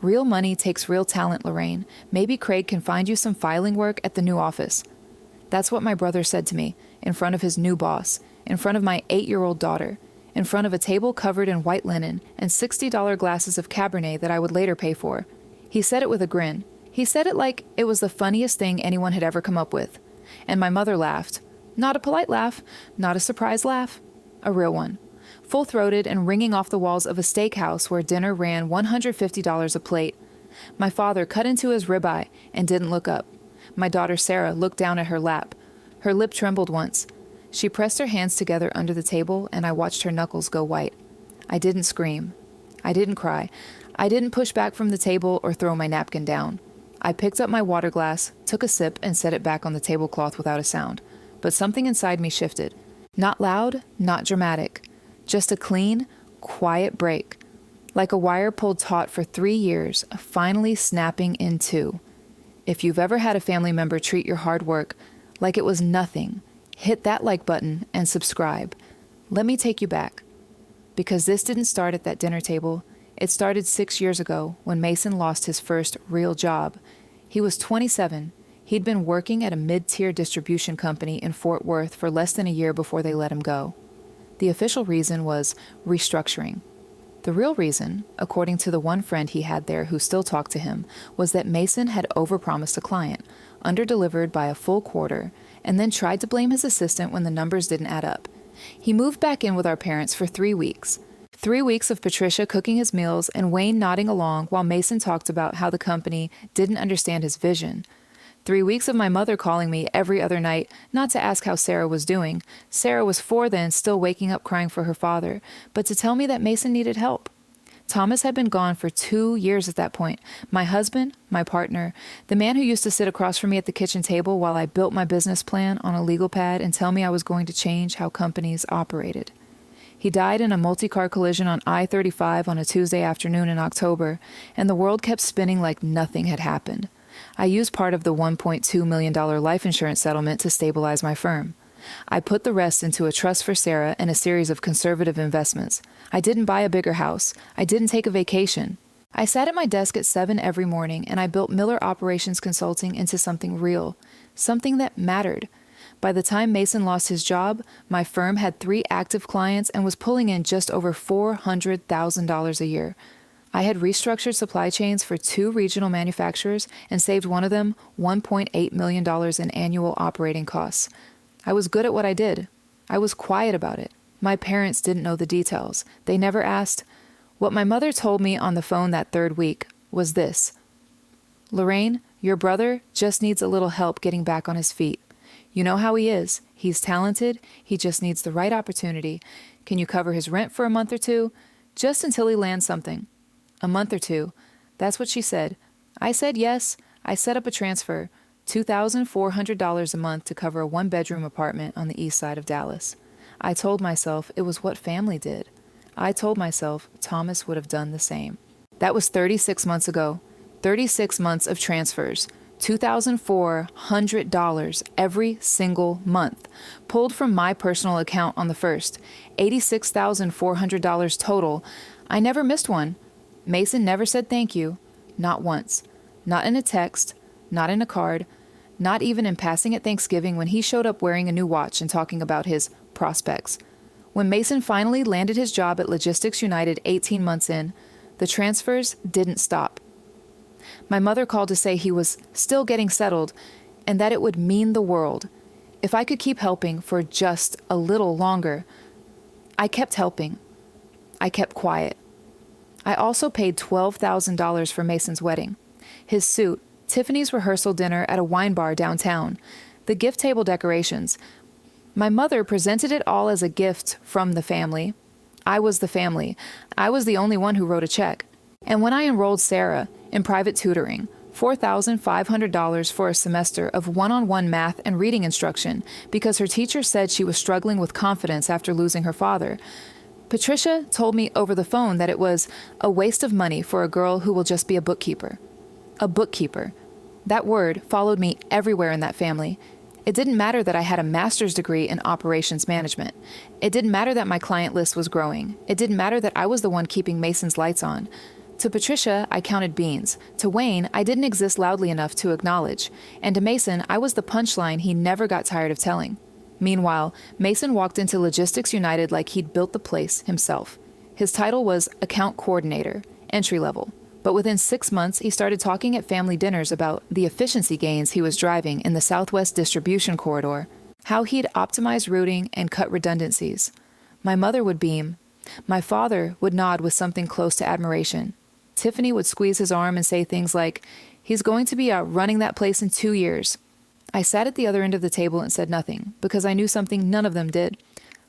Real money takes real talent, Lorraine. Maybe Craig can find you some filing work at the new office. That's what my brother said to me, in front of his new boss, in front of my 8-year-old daughter, in front of a table covered in white linen and $60 glasses of Cabernet that I would later pay for. He said it with a grin. He said it like it was the funniest thing anyone had ever come up with. And my mother laughed. Not a polite laugh, not a surprise laugh, a real one. Full-throated and ringing off the walls of a steakhouse where dinner ran $150 a plate. My father cut into his ribeye and didn't look up. My daughter Sarah looked down at her lap. Her lip trembled once. She pressed her hands together under the table, and I watched her knuckles go white. I didn't scream. I didn't cry. I didn't push back from the table or throw my napkin down. I picked up my water glass, took a sip, and set it back on the tablecloth without a sound. But something inside me shifted. Not loud, not dramatic. Just a clean, quiet break. Like a wire pulled taut for 3 years, finally snapping in two. If you've ever had a family member treat your hard work like it was nothing, hit that like button and subscribe. Let me take you back. Because this didn't start at that dinner table. It started 6 years ago when Mason lost his first real job. He was 27. He'd been working at a mid-tier distribution company in Fort Worth for less than a year before they let him go. The official reason was restructuring. The real reason, according to the one friend he had there who still talked to him, was that Mason had overpromised a client, underdelivered by a full quarter, and then tried to blame his assistant when the numbers didn't add up. He moved back in with our parents for 3 weeks. 3 weeks of Patricia cooking his meals and Wayne nodding along while Mason talked about how the company didn't understand his vision. 3 weeks of my mother calling me every other night, not to ask how Sarah was doing. Sarah was 4 then, still waking up crying for her father, but to tell me that Mason needed help. Thomas had been gone for 2 years at that point. My husband, my partner, the man who used to sit across from me at the kitchen table while I built my business plan on a legal pad and tell me I was going to change how companies operated. He died in a multi-car collision on I-35 on a Tuesday afternoon in October, and the world kept spinning like nothing had happened. I used part of the $1.2 million life insurance settlement to stabilize my firm. I put the rest into a trust for Sarah and a series of conservative investments. I didn't buy a bigger house. I didn't take a vacation. I sat at my desk at 7 every morning, and I built Miller Operations Consulting into something real, something that mattered. By the time Mason lost his job, my firm had 3 active clients and was pulling in just over $400,000 a year. I had restructured supply chains for 2 regional manufacturers and saved one of them $1.8 million in annual operating costs. I was good at what I did. I was quiet about it. My parents didn't know the details. They never asked. What my mother told me on the phone that 3rd week was this: Lorraine, your brother just needs a little help getting back on his feet. You know how he is. He's talented. He just needs the right opportunity. Can you cover his rent for a month or 2? Just until he lands something. A month or 2. That's what she said. I said yes. I set up a transfer, $2,400 a month to cover a 1-bedroom apartment on the east side of Dallas. I told myself it was what family did. I told myself Thomas would have done the same. That was 36 months ago. 36 months of transfers. $2,400 every single month, pulled from my personal account on the first. $86,400 total. I never missed one. Mason never said thank you. Not once. Not in a text. Not in a card. Not even in passing at Thanksgiving when he showed up wearing a new watch and talking about his prospects. When Mason finally landed his job at Logistics United 18 months in, the transfers didn't stop. My mother called to say he was still getting settled and that it would mean the world if I could keep helping for just a little longer. I kept helping. I kept quiet. I also paid $12,000 for Mason's wedding. His suit, Tiffany's rehearsal dinner at a wine bar downtown, the gift table decorations. My mother presented it all as a gift from the family. I was the family. I was the only one who wrote a check. And when I enrolled Sarah in private tutoring, $4,500 for a semester of one-on-one math and reading instruction because her teacher said she was struggling with confidence after losing her father, Patricia told me over the phone that it was a waste of money for a girl who will just be a bookkeeper. A bookkeeper. That word followed me everywhere in that family. It didn't matter that I had a master's degree in operations management. It didn't matter that my client list was growing. It didn't matter that I was the one keeping Mason's lights on. To Patricia, I counted beans. To Wayne, I didn't exist loudly enough to acknowledge. And to Mason, I was the punchline he never got tired of telling. Meanwhile, Mason walked into Logistics United like he'd built the place himself. His title was Account Coordinator, entry level. But within 6 months, he started talking at family dinners about the efficiency gains he was driving in the Southwest Distribution Corridor, how he'd optimized routing and cut redundancies. My mother would beam. My father would nod with something close to admiration. Tiffany would squeeze his arm and say things like, "He's going to be running that place in 2 years." I sat at the other end of the table and said nothing, because I knew something none of them did.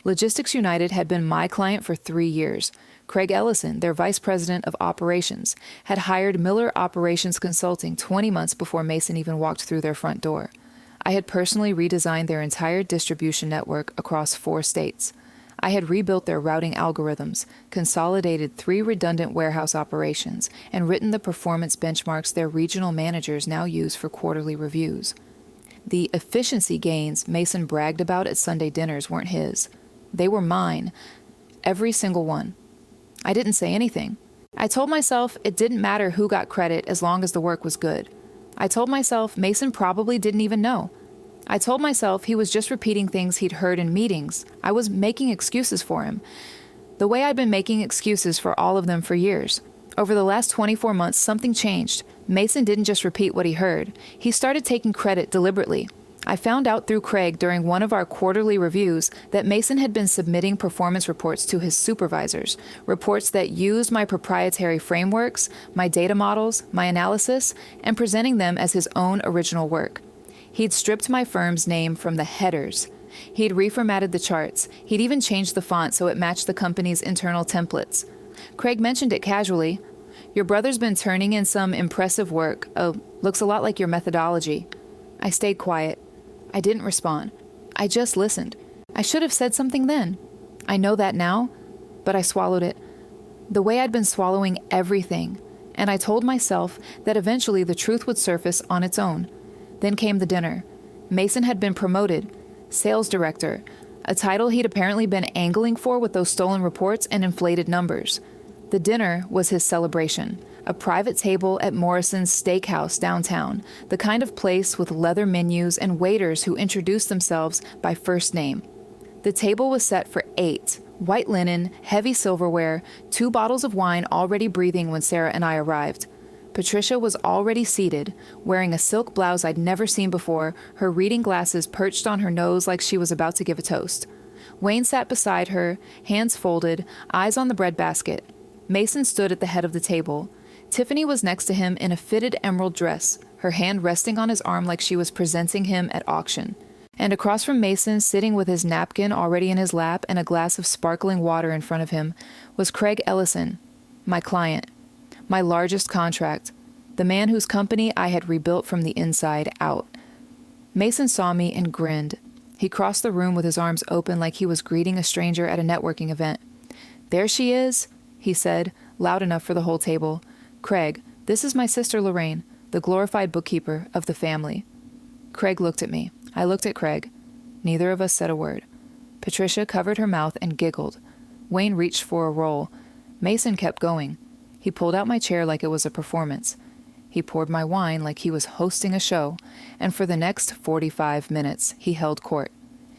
Logistics United had been my client for 3 years. Craig Ellison, their vice president of operations, had hired Miller Operations Consulting 20 months before Mason even walked through their front door. I had personally redesigned their entire distribution network across 4 states. I had rebuilt their routing algorithms, consolidated 3 redundant warehouse operations, and written the performance benchmarks their regional managers now use for quarterly reviews. The efficiency gains Mason bragged about at Sunday dinners weren't his. They were mine. Every single one. I didn't say anything. I told myself it didn't matter who got credit as long as the work was good. I told myself Mason probably didn't even know. I told myself he was just repeating things he'd heard in meetings. I was making excuses for him, the way I'd been making excuses for all of them for years. Over the last 24 months, something changed. Mason didn't just repeat what he heard. He started taking credit deliberately. I found out through Craig during one of our quarterly reviews that Mason had been submitting performance reports to his supervisors, reports that used my proprietary frameworks, my data models, my analysis, and presenting them as his own original work. He'd stripped my firm's name from the headers. He'd reformatted the charts. He'd even changed the font so it matched the company's internal templates. Craig mentioned it casually. "Your brother's been turning in some impressive work. Oh, looks a lot like your methodology." I stayed quiet. I didn't respond. I just listened. I should have said something then. I know that now, but I swallowed it. The way I'd been swallowing everything. And I told myself that eventually the truth would surface on its own. Then came the dinner. Mason had been promoted. Sales director. A title he'd apparently been angling for with those stolen reports and inflated numbers. The dinner was his celebration. A private table at Morrison's Steakhouse downtown, the kind of place with leather menus and waiters who introduced themselves by first name. The table was set for 8, white linen, heavy silverware, 2 bottles of wine already breathing when Sarah and I arrived. Patricia was already seated, wearing a silk blouse I'd never seen before, her reading glasses perched on her nose like she was about to give a toast. Wayne sat beside her, hands folded, eyes on the breadbasket. Mason stood at the head of the table. Tiffany was next to him in a fitted emerald dress, her hand resting on his arm like she was presenting him at auction. And across from Mason, sitting with his napkin already in his lap and a glass of sparkling water in front of him, was Craig Ellison, my client, my largest contract, the man whose company I had rebuilt from the inside out. Mason saw me and grinned. He crossed the room with his arms open like he was greeting a stranger at a networking event. "There she is," he said, loud enough for the whole table. "Craig, this is my sister Lorraine, the glorified bookkeeper of the family." Craig looked at me. I looked at Craig. Neither of us said a word. Patricia covered her mouth and giggled. Wayne reached for a roll. Mason kept going. He pulled out my chair like it was a performance. He poured my wine like he was hosting a show, and for the next 45 minutes, he held court.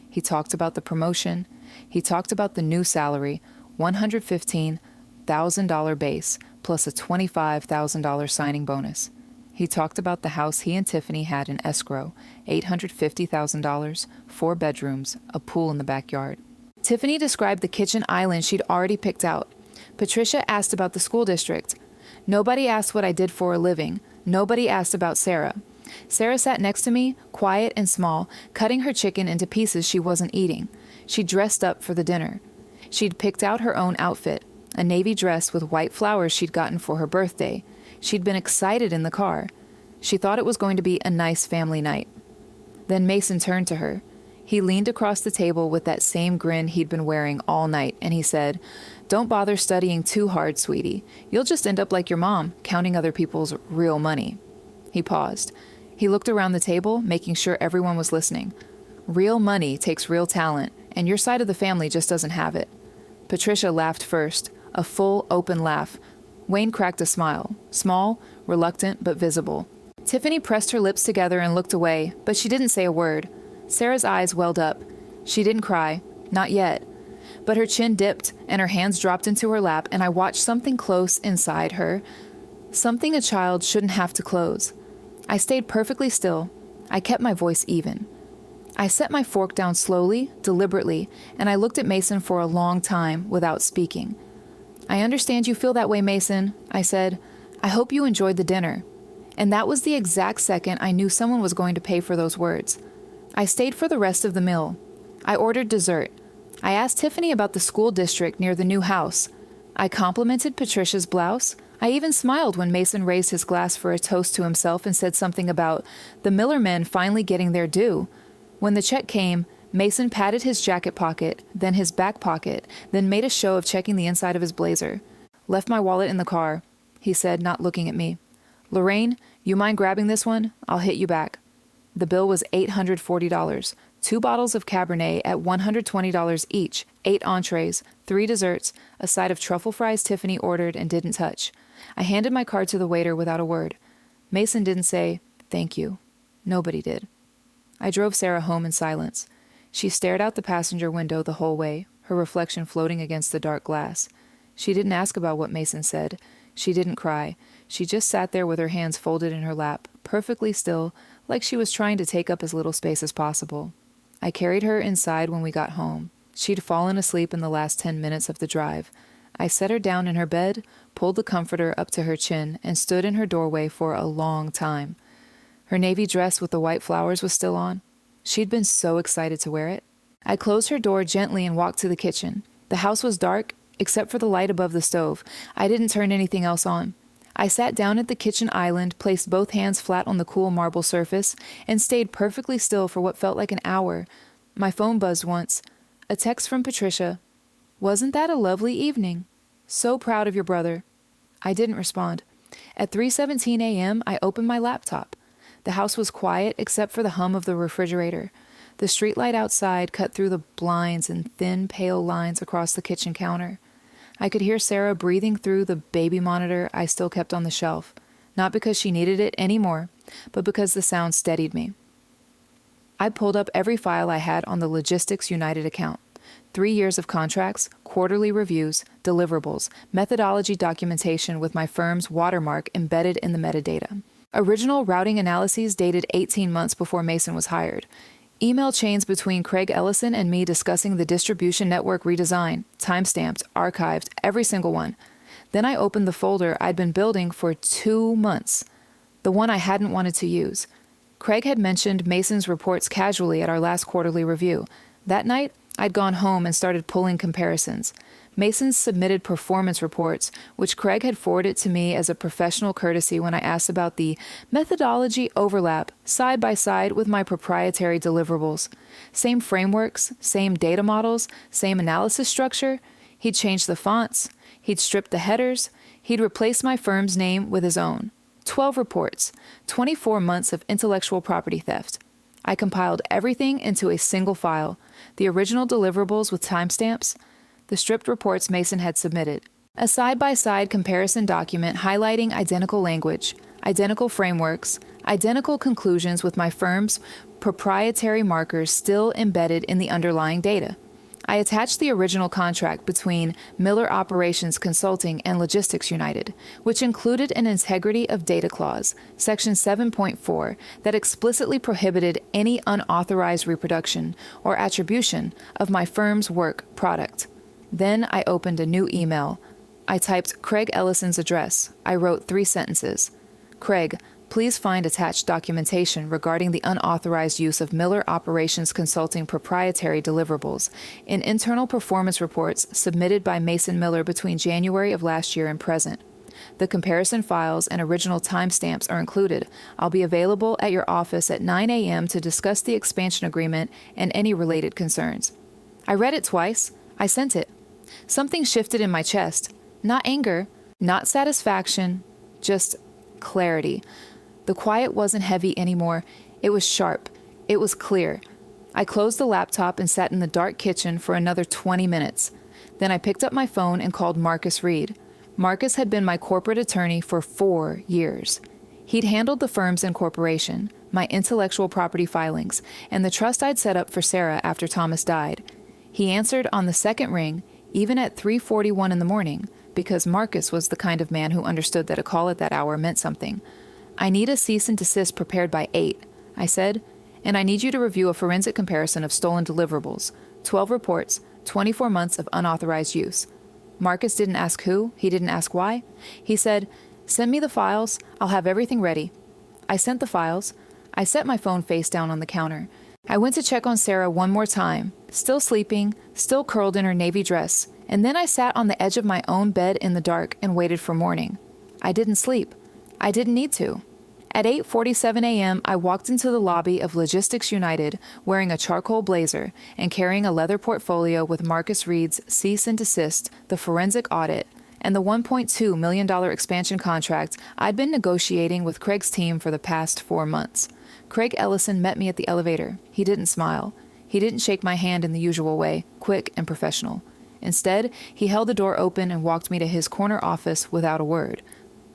He talked about the promotion. He talked about the new salary, $115,000 base, plus a $25,000 signing bonus. He talked about the house he and Tiffany had in escrow, $850,000, 4 bedrooms, a pool in the backyard. Tiffany described the kitchen island she'd already picked out. Patricia asked about the school district. Nobody asked what I did for a living. Nobody asked about Sarah. Sarah sat next to me, quiet and small, cutting her chicken into pieces she wasn't eating. She dressed up for the dinner. She'd picked out her own outfit, a navy dress with white flowers she'd gotten for her birthday. She'd been excited in the car. She thought it was going to be a nice family night. Then Mason turned to her. He leaned across the table with that same grin he'd been wearing all night, and he said, "Don't bother studying too hard, sweetie. You'll just end up like your mom, counting other people's real money." He paused. He looked around the table, making sure everyone was listening. "Real money takes real talent, and your side of the family just doesn't have it." Patricia laughed first, a full, open laugh. Wayne cracked a smile, small, reluctant, but visible. Tiffany pressed her lips together and looked away, but she didn't say a word. Sarah's eyes welled up. She didn't cry, not yet. But her chin dipped and her hands dropped into her lap, and I watched something close inside her, something a child shouldn't have to close. I stayed perfectly still. I kept my voice even. I set my fork down slowly, deliberately, and I looked at Mason for a long time without speaking. "I understand you feel that way, Mason," I said. "I hope you enjoyed the dinner." And that was the exact second I knew someone was going to pay for those words. I stayed for the rest of the meal. I ordered dessert. I asked Tiffany about the school district near the new house. I complimented Patricia's blouse. I even smiled when Mason raised his glass for a toast to himself and said something about the Miller men finally getting their due. When the check came, Mason patted his jacket pocket, then his back pocket, then made a show of checking the inside of his blazer. "Left my wallet in the car," he said, not looking at me. "Lorraine, you mind grabbing this one? I'll hit you back." The bill was $840. 2 bottles of Cabernet at $120 each, 8 entrees, 3 desserts, a side of truffle fries Tiffany ordered and didn't touch. I handed my card to the waiter without a word. Mason didn't say, "Thank you." Nobody did. I drove Sarah home in silence. She stared out the passenger window the whole way, her reflection floating against the dark glass. She didn't ask about what Mason said. She didn't cry. She just sat there with her hands folded in her lap, perfectly still, like she was trying to take up as little space as possible. I carried her inside when we got home. She'd fallen asleep in the last 10 minutes of the drive. I set her down in her bed, pulled the comforter up to her chin, and stood in her doorway for a long time. Her navy dress with the white flowers was still on. She'd been so excited to wear it. I closed her door gently and walked to the kitchen. The house was dark, except for the light above the stove. I didn't turn anything else on. I sat down at the kitchen island, placed both hands flat on the cool marble surface, and stayed perfectly still for what felt like an hour. My phone buzzed once. A text from Patricia. "Wasn't that a lovely evening? So proud of your brother." I didn't respond. At 3:17 a.m., I opened my laptop. The house was quiet except for the hum of the refrigerator. The streetlight outside cut through the blinds in thin, pale lines across the kitchen counter. I could hear Sarah breathing through the baby monitor I still kept on the shelf, not because she needed it anymore, but because the sound steadied me. I pulled up every file I had on the Logistics United account. 3 years of contracts, quarterly reviews, deliverables, methodology documentation with my firm's watermark embedded in the metadata. Original routing analyses dated 18 months before Mason was hired. Email chains between Craig Ellison and me discussing the distribution network redesign, timestamped, archived, every single one. Then I opened the folder I'd been building for 2 months, the one I hadn't wanted to use. Craig had mentioned Mason's reports casually at our last quarterly review. That night, I'd gone home and started pulling comparisons. Mason's submitted performance reports, which Craig had forwarded to me as a professional courtesy when I asked about the methodology overlap side by side with my proprietary deliverables. Same frameworks, same data models, same analysis structure. He'd changed the fonts. He'd stripped the headers. He'd replaced my firm's name with his own. 12 reports, 24 months of intellectual property theft. I compiled everything into a single file, the original deliverables with timestamps, the stripped reports Mason had submitted, a side-by-side comparison document highlighting identical language, identical frameworks, identical conclusions with my firm's proprietary markers still embedded in the underlying data. I attached the original contract between Miller Operations Consulting and Logistics United, which included an integrity of data clause, Section 7.4, that explicitly prohibited any unauthorized reproduction or attribution of my firm's work product. Then I opened a new email. I typed Craig Ellison's address. I wrote 3 sentences. "Craig, please find attached documentation regarding the unauthorized use of Miller Operations Consulting proprietary deliverables in internal performance reports submitted by Mason Miller between January of last year and present. The comparison files and original timestamps are included. I'll be available at your office at 9 a.m. to discuss the expansion agreement and any related concerns." I read it twice. I sent it. Something shifted in my chest. Not anger, not satisfaction, just clarity. The quiet wasn't heavy anymore. It was sharp. It was clear. I closed the laptop and sat in the dark kitchen for another 20 minutes. Then I picked up my phone and called Marcus Reed. Marcus had been my corporate attorney for 4 years. He'd handled the firm's incorporation, my intellectual property filings, and the trust I'd set up for Sarah after Thomas died. He answered on the second ring, even at 3:41 in the morning, because Marcus was the kind of man who understood that a call at that hour meant something. "I need a cease and desist prepared by 8, I said, "and I need you to review a forensic comparison of stolen deliverables, 12 reports, 24 months of unauthorized use." Marcus didn't ask who, he didn't ask why. He said, "Send me the files, I'll have everything ready." I sent the files. I set my phone face down on the counter. I went to check on Sarah one more time, still sleeping, still curled in her navy dress, and then I sat on the edge of my own bed in the dark and waited for morning. I didn't sleep. I didn't need to. At 8:47 a.m., I walked into the lobby of Logistics United wearing a charcoal blazer and carrying a leather portfolio with Marcus Reed's cease and desist, the forensic audit, and the $1.2 million expansion contract I'd been negotiating with Craig's team for the past 4 months. Craig Ellison met me at the elevator. He didn't smile. He didn't shake my hand in the usual way, quick and professional. Instead, he held the door open and walked me to his corner office without a word.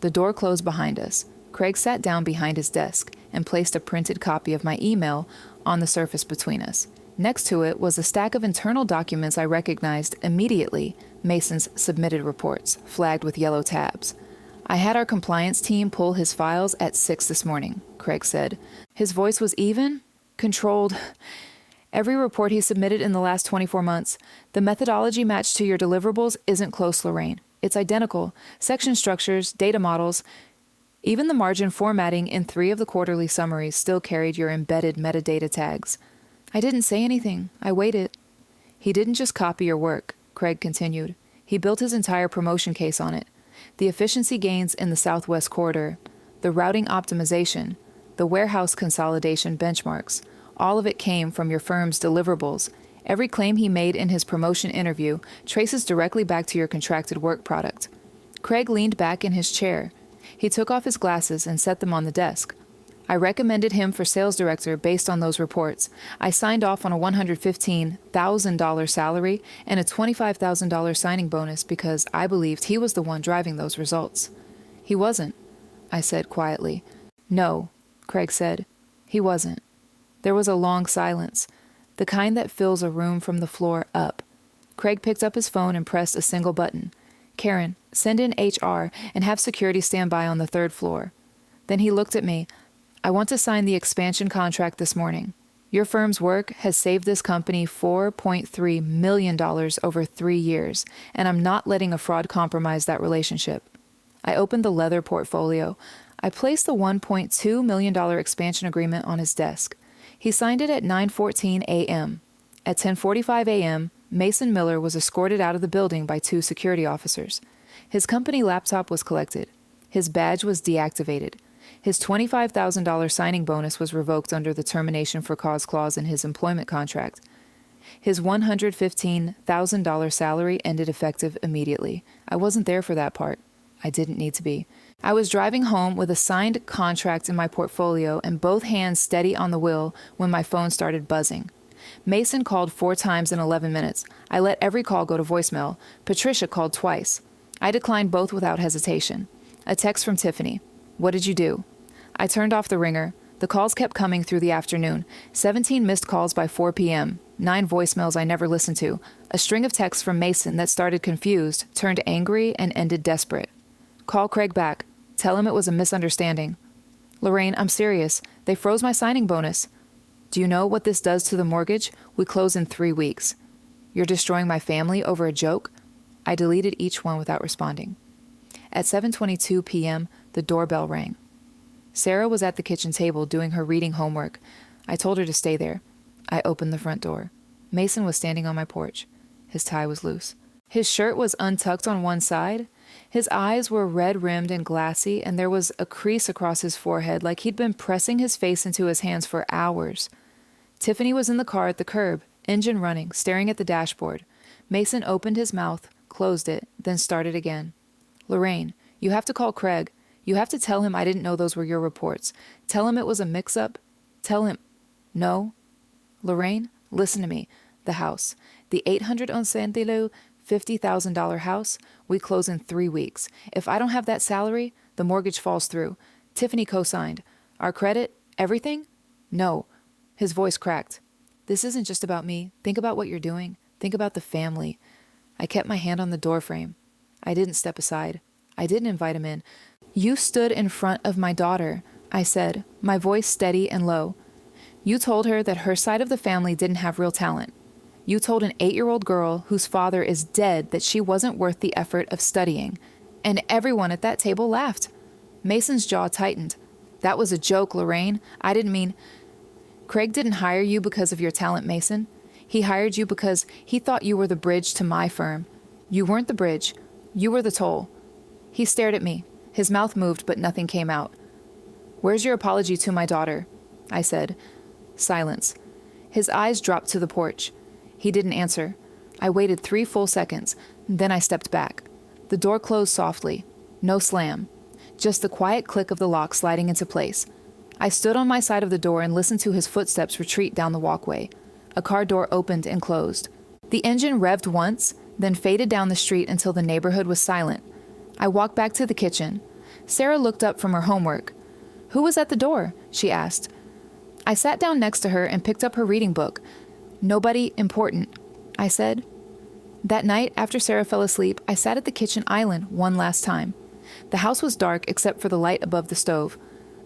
The door closed behind us. Craig sat down behind his desk and placed a printed copy of my email on the surface between us. Next to it was a stack of internal documents I recognized immediately, Mason's submitted reports, flagged with yellow tabs. "I had our compliance team pull his files at 6 this morning," Craig said. His voice was even, controlled. "Every report he submitted in the last 24 months. The methodology matched to your deliverables isn't close, Lorraine. It's identical. Section structures, data models. Even the margin formatting in 3 of the quarterly summaries still carried your embedded metadata tags." I didn't say anything. I waited. "He didn't just copy your work," Craig continued. "He built his entire promotion case on it. The efficiency gains in the Southwest Corridor, the routing optimization, the warehouse consolidation benchmarks, all of it came from your firm's deliverables. Every claim he made in his promotion interview traces directly back to your contracted work product." Craig leaned back in his chair. He took off his glasses and set them on the desk. "I recommended him for sales director based on those reports. I signed off on a $115,000 salary and a $25,000 signing bonus because I believed he was the one driving those results." "He wasn't," I said quietly. "No," Craig said. "He wasn't." There was a long silence, the kind that fills a room from the floor up. Craig picked up his phone and pressed a single button. "Karen, send in HR and have security stand by on the 3rd floor." Then he looked at me. "I want to sign the expansion contract this morning. Your firm's work has saved this company $4.3 million over 3 years, and I'm not letting a fraud compromise that relationship." I opened the leather portfolio. I placed the $1.2 million expansion agreement on his desk. He signed it at 9:14 a.m. At 10:45 a.m., Mason Miller was escorted out of the building by 2 security officers. His company laptop was collected. His badge was deactivated. His $25,000 signing bonus was revoked under the termination for cause clause in his employment contract. His $115,000 salary ended effective immediately. I wasn't there for that part. I didn't need to be. I was driving home with a signed contract in my portfolio and both hands steady on the wheel when my phone started buzzing. Mason called 4 times in 11 minutes. I let every call go to voicemail. Patricia called twice. I declined both without hesitation. A text from Tiffany. "What did you do?" I turned off the ringer. The calls kept coming through the afternoon. 17 missed calls by 4 p.m., 9 voicemails I never listened to, a string of texts from Mason that started confused, turned angry, and ended desperate. "Call Craig back. Tell him it was a misunderstanding." "Lorraine, I'm serious. They froze my signing bonus." "Do you know what this does to the mortgage? We close in 3 weeks." "You're destroying my family over a joke?" I deleted each one without responding. At 7:22 p.m., the doorbell rang. Sarah was at the kitchen table doing her reading homework. I told her to stay there. I opened the front door. Mason was standing on my porch. His tie was loose. His shirt was untucked on one side. His eyes were red-rimmed and glassy, and there was a crease across his forehead like he'd been pressing his face into his hands for hours. Tiffany was in the car at the curb, engine running, staring at the dashboard. Mason opened his mouth, closed it, then started again. "Lorraine, you have to call Craig. You have to tell him I didn't know those were your reports. Tell him it was a mix-up. Tell him—" "No." "Lorraine, listen to me. The house. The 811 de $850,000 house. We close in 3 weeks. If I don't have that salary, the mortgage falls through. Tiffany co-signed. Our credit, everything? No. His voice cracked. This isn't just about me. Think about what you're doing. Think about the family. I kept my hand on the doorframe. I didn't step aside. I didn't invite him in. You stood in front of my daughter, I said, my voice steady and low. You told her that her side of the family didn't have real talent. You told an 8-year-old girl whose father is dead that she wasn't worth the effort of studying. And everyone at that table laughed. Mason's jaw tightened. That was a joke, Lorraine. I didn't mean... Craig didn't hire you because of your talent, Mason. He hired you because he thought you were the bridge to my firm. You weren't the bridge. You were the toll. He stared at me. His mouth moved, but nothing came out. Where's your apology to my daughter? I said. Silence. His eyes dropped to the porch. He didn't answer. I waited 3 full seconds. Then I stepped back. The door closed softly. No slam. Just the quiet click of the lock sliding into place. I stood on my side of the door and listened to his footsteps retreat down the walkway. A car door opened and closed. The engine revved once, then faded down the street until the neighborhood was silent. I walked back to the kitchen. Sarah looked up from her homework. Who was at the door? She asked. I sat down next to her and picked up her reading book. Nobody important, I said. That night, after Sarah fell asleep, I sat at the kitchen island one last time. The house was dark except for the light above the stove.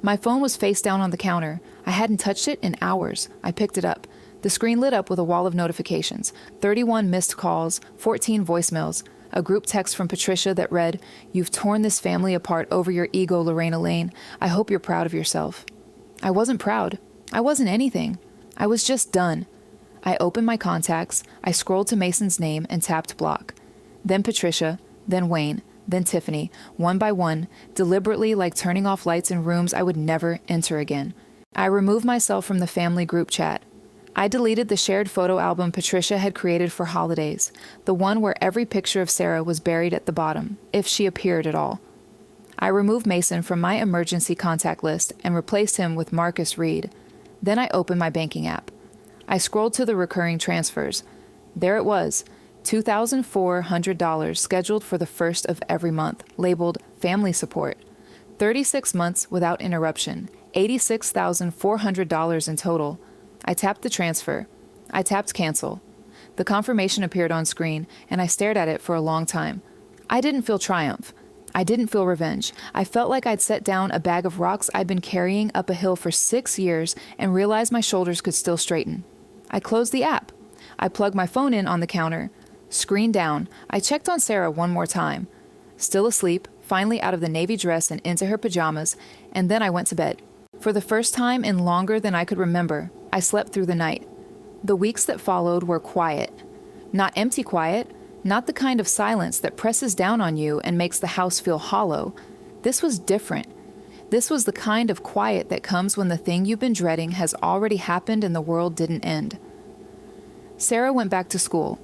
My phone was face down on the counter. I hadn't touched it in hours. I picked it up. The screen lit up with a wall of notifications. 31 missed calls, 14 voicemails, a group text from Patricia that read, "You've torn this family apart over your ego, Lorena Lane. I hope you're proud of yourself." I wasn't proud. I wasn't anything. I was just done. I opened my contacts. I scrolled to Mason's name and tapped block. Then Patricia, then Wayne, then Tiffany, one by one, deliberately like turning off lights in rooms I would never enter again. I removed myself from the family group chat. I deleted the shared photo album Patricia had created for holidays, the one where every picture of Sarah was buried at the bottom, if she appeared at all. I removed Mason from my emergency contact list and replaced him with Marcus Reed. Then I opened my banking app. I scrolled to the recurring transfers. There it was, $2,400 scheduled for the first of every month, labeled family support. 36 months without interruption, $86,400 in total. I tapped the transfer. I tapped cancel. The confirmation appeared on screen, and I stared at it for a long time. I didn't feel triumph. I didn't feel revenge. I felt like I'd set down a bag of rocks I'd been carrying up a hill for 6 years and realized my shoulders could still straighten. I closed the app. I plugged my phone in on the counter. Screen down. I checked on Sarah one more time. Still asleep, finally out of the navy dress and into her pajamas, and then I went to bed. For the first time in longer than I could remember, I slept through the night. The weeks that followed were quiet. Not empty quiet, not the kind of silence that presses down on you and makes the house feel hollow. This was different. This was the kind of quiet that comes when the thing you've been dreading has already happened and the world didn't end. Sarah went back to school.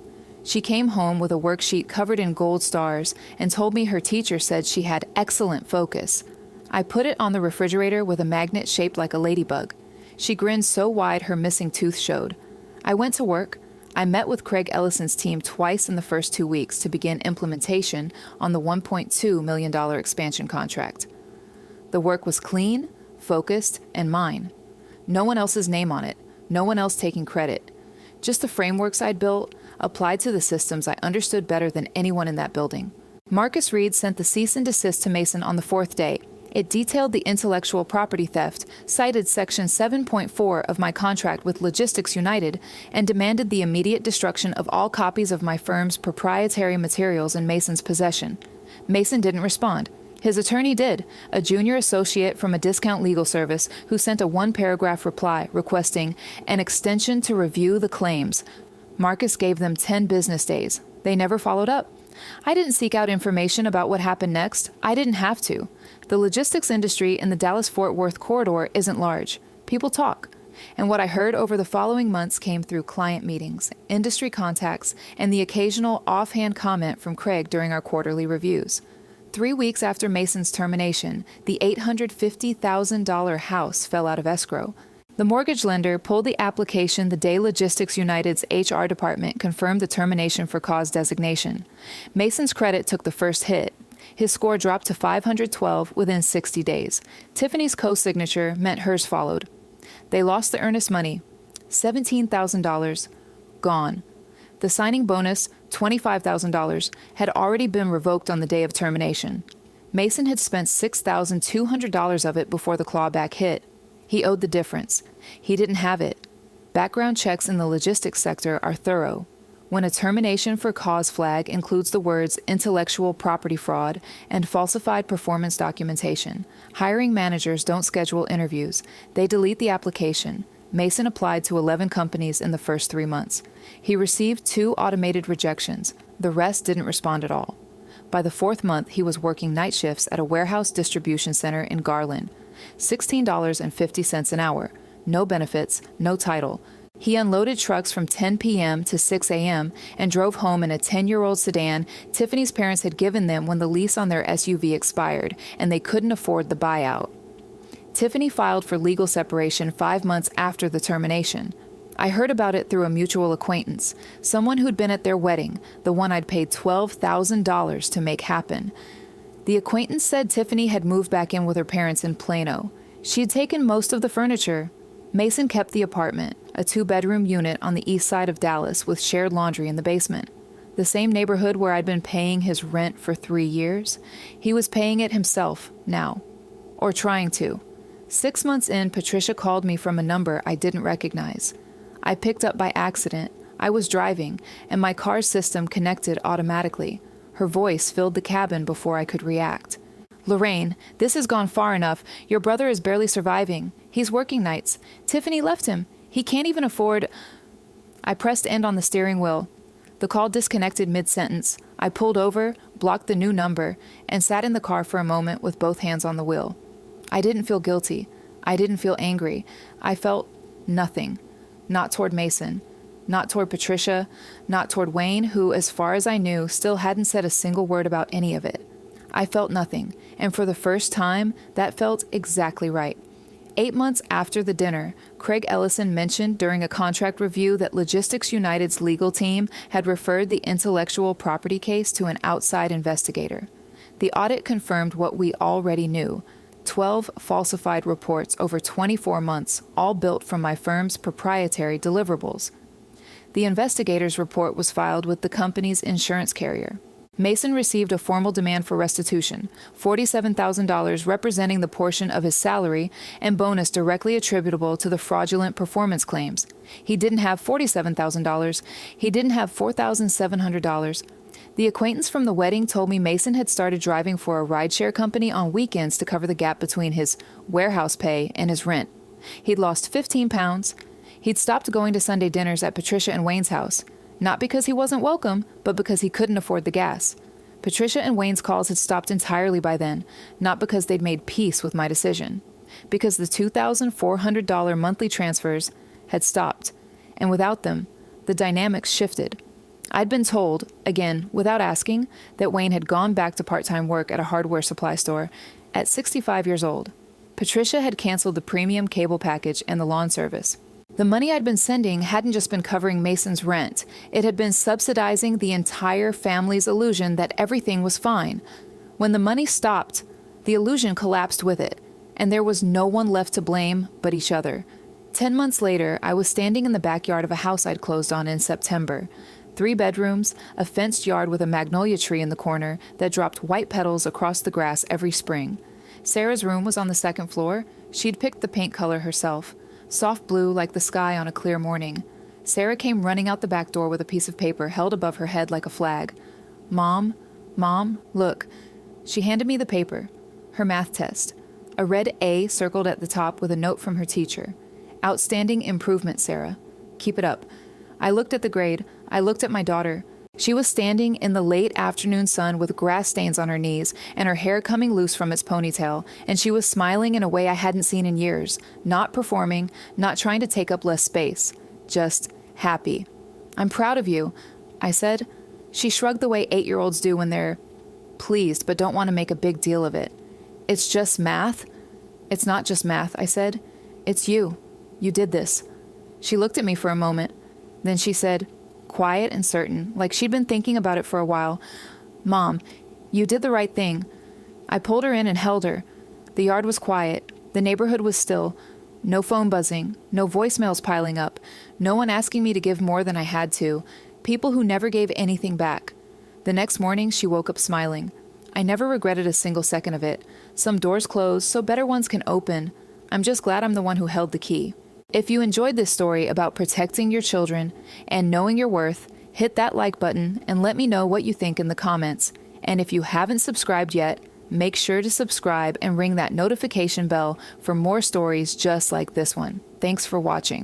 She came home with a worksheet covered in gold stars and told me her teacher said she had excellent focus. I put it on the refrigerator with a magnet shaped like a ladybug. She grinned so wide her missing tooth showed. I went to work. I met with Craig Ellison's team twice in the first 2 weeks to begin implementation on the $1.2 million expansion contract. The work was clean, focused, and mine. No one else's name on it, no one else taking credit. Just the frameworks I'd built, applied to the systems I understood better than anyone in that building. Marcus Reed sent the cease and desist to Mason on the 4th day. It detailed the intellectual property theft, cited Section 7.4 of my contract with Logistics United, and demanded the immediate destruction of all copies of my firm's proprietary materials in Mason's possession. Mason didn't respond. His attorney did, a junior associate from a discount legal service who sent a 1-paragraph reply requesting an extension to review the claims. Marcus gave them 10 business days. They never followed up. I didn't seek out information about what happened next. I didn't have to. The logistics industry in the Dallas-Fort Worth corridor isn't large. People talk. And what I heard over the following months came through client meetings, industry contacts, and the occasional offhand comment from Craig during our quarterly reviews. 3 weeks after Mason's termination, the $850,000 house fell out of escrow. The mortgage lender pulled the application the day Logistics United's HR department confirmed the termination for cause designation. Mason's credit took the first hit. His score dropped to 512 within 60 days. Tiffany's co-signature meant hers followed. They lost the earnest money. $17,000. Gone. The signing bonus, $25,000, had already been revoked on the day of termination. Mason had spent $6,200 of it before the clawback hit. He owed the difference. He didn't have it. Background checks in the logistics sector are thorough. When a termination for cause flag includes the words intellectual property fraud and falsified performance documentation, hiring managers don't schedule interviews. They delete the application. Mason applied to 11 companies in the first 3 months. He received 2 automated rejections. The rest didn't respond at all. By the 4th month, he was working night shifts at a warehouse distribution center in Garland. $16.50 an hour. No benefits, no title. He unloaded trucks from 10 p.m. to 6 a.m. and drove home in a 10-year-old sedan Tiffany's parents had given them when the lease on their SUV expired, and they couldn't afford the buyout. Tiffany filed for legal separation 5 months after the termination. I heard about it through a mutual acquaintance, someone who'd been at their wedding, the one I'd paid $12,000 to make happen. The acquaintance said Tiffany had moved back in with her parents in Plano. She had taken most of the furniture. Mason kept the apartment, a 2-bedroom unit on the east side of Dallas with shared laundry in the basement. The same neighborhood where I'd been paying his rent for 3 years. He was paying it himself now, or trying to. 6 months in, Patricia called me from a number I didn't recognize. I picked up by accident. I was driving, and my car's system connected automatically. Her voice filled the cabin before I could react. "Lorraine, this has gone far enough. Your brother is barely surviving. He's working nights. Tiffany left him. He can't even afford—" I pressed end on the steering wheel. The call disconnected mid-sentence. I pulled over, blocked the new number, and sat in the car for a moment with both hands on the wheel. I didn't feel guilty. I didn't feel angry. I felt nothing. Not toward Mason. Not toward Patricia. Not toward Wayne, who, as far as I knew, still hadn't said a single word about any of it. I felt nothing, and for the first time, that felt exactly right. 8 months after the dinner, Craig Ellison mentioned during a contract review that Logistics United's legal team had referred the intellectual property case to an outside investigator. The audit confirmed what we already knew: 12 falsified reports over 24 months, all built from my firm's proprietary deliverables. The investigator's report was filed with the company's insurance carrier. Mason received a formal demand for restitution, $47,000 representing the portion of his salary and bonus directly attributable to the fraudulent performance claims. He didn't have $47,000. He didn't have $4,700. The acquaintance from the wedding told me Mason had started driving for a rideshare company on weekends to cover the gap between his warehouse pay and his rent. He'd lost 15 pounds. He'd stopped going to Sunday dinners at Patricia and Wayne's house, not because he wasn't welcome, but because he couldn't afford the gas. Patricia and Wayne's calls had stopped entirely by then, not because they'd made peace with my decision, because the $2,400 monthly transfers had stopped, and without them, the dynamics shifted. I'd been told, again, without asking, that Wayne had gone back to part-time work at a hardware supply store at 65 years old. Patricia had canceled the premium cable package and the lawn service. The money I'd been sending hadn't just been covering Mason's rent. It had been subsidizing the entire family's illusion that everything was fine. When the money stopped, the illusion collapsed with it, and there was no one left to blame but each other. 10 months later, I was standing in the backyard of a house I'd closed on in September. 3 bedrooms, a fenced yard with a magnolia tree in the corner that dropped white petals across the grass every spring. Sarah's room was on the 2nd floor. She'd picked the paint color herself, soft blue like the sky on a clear morning. Sarah came running out the back door with a piece of paper held above her head like a flag. Mom, look." She handed me the paper. Her math test. A red A circled at the top with a note from her teacher. "Outstanding improvement, Sarah. Keep it up." I looked at the grade. I looked at my daughter. She was standing in the late afternoon sun with grass stains on her knees and her hair coming loose from its ponytail, and she was smiling in a way I hadn't seen in years, not performing, not trying to take up less space, just happy. "I'm proud of you," I said. She shrugged the way 8-year-olds do when they're pleased but don't want to make a big deal of it. "It's just math?" "It's not just math," I said. "It's you. You did this." She looked at me for a moment. Then she said, quiet and certain, like she'd been thinking about it for a while, "Mom, you did the right thing." I pulled her in and held her. The yard was quiet. The neighborhood was still. No phone buzzing. No voicemails piling up. No one asking me to give more than I had to. People who never gave anything back. The next morning, she woke up smiling. I never regretted a single second of it. Some doors close, so better ones can open. I'm just glad I'm the one who held the key. If you enjoyed this story about protecting your children and knowing your worth, hit that like button and let me know what you think in the comments. And if you haven't subscribed yet, make sure to subscribe and ring that notification bell for more stories just like this one. Thanks for watching.